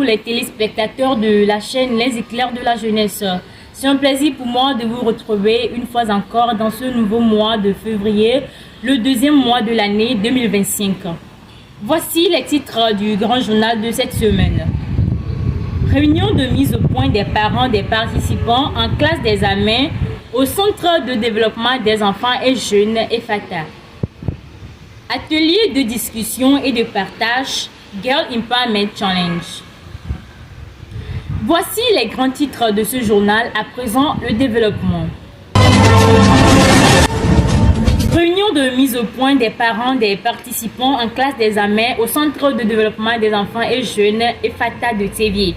les téléspectateurs de la chaîne Les Éclairs de la Jeunesse. C'est un plaisir pour moi de vous retrouver une fois encore dans ce nouveau mois de février, le deuxième mois de l'année 2025. Voici les titres du grand journal de cette semaine. Réunion de mise au point des parents des participants en classe d'examen au Centre de développement des enfants et jeunes EFATA. Atelier de discussion et de partage, Girl Empowerment Challenge. Voici les grands titres de ce journal, à présent le développement. Réunion de mise au point des parents des participants en classe d'examen au Centre de développement des enfants et jeunes EFATA de Tévié.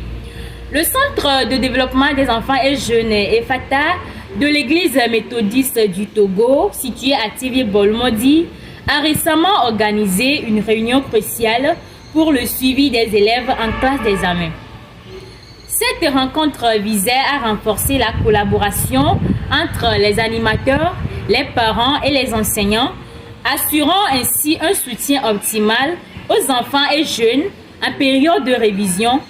Le Centre de développement des enfants et jeunes EFATA de l'Église méthodiste du Togo, située à Tévié-Bolmodi, a récemment organisé une réunion cruciale pour le suivi des élèves en classe d'examen. Cette rencontre visait à renforcer la collaboration entre les animateurs, les parents et les enseignants, assurant ainsi un soutien optimal aux enfants et jeunes en période de révision.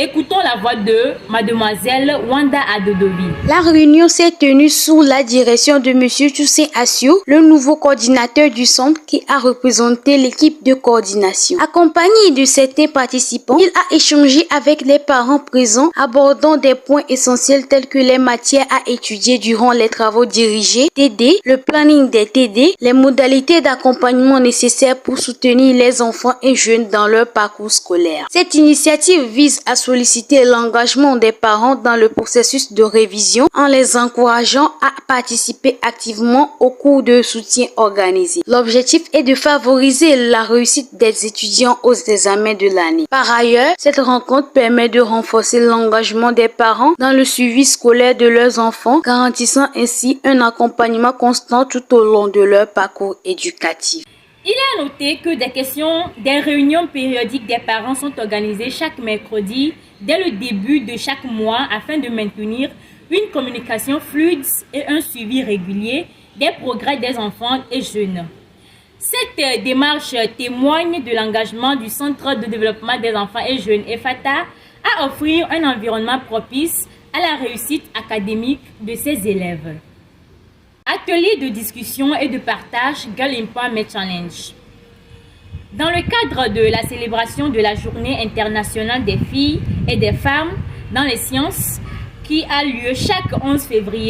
Écoutons la voix de Mademoiselle Wanda Adodovi. La réunion s'est tenue sous la direction de Monsieur Toussaint Assio, le nouveau coordinateur du centre qui a représenté l'équipe de coordination. Accompagné de certains participants, il a échangé avec les parents présents, abordant des points essentiels tels que les matières à étudier durant les travaux dirigés, TD, le planning des TD, les modalités d'accompagnement nécessaires pour soutenir les enfants et jeunes dans leur parcours scolaire. Cette initiative vise à solliciter l'engagement des parents dans le processus de révision en les encourageant à participer activement aux cours de soutien organisés. L'objectif est de favoriser la réussite des étudiants aux examens de l'année. Par ailleurs, cette rencontre permet de renforcer l'engagement des parents dans le suivi scolaire de leurs enfants, garantissant ainsi un accompagnement constant tout au long de leur parcours éducatif. Il est à noter que des réunions périodiques des parents sont organisées chaque mercredi dès le début de chaque mois afin de maintenir une communication fluide et un suivi régulier des progrès des enfants et jeunes. Cette démarche témoigne de l'engagement du Centre de développement des enfants et jeunes EFATA à offrir un environnement propice à la réussite académique de ses élèves. Atelier de discussion et de partage, Girl Empowerment Challenge. Dans le cadre de la célébration de la Journée internationale des filles et des femmes dans les sciences, qui a lieu chaque 11 février,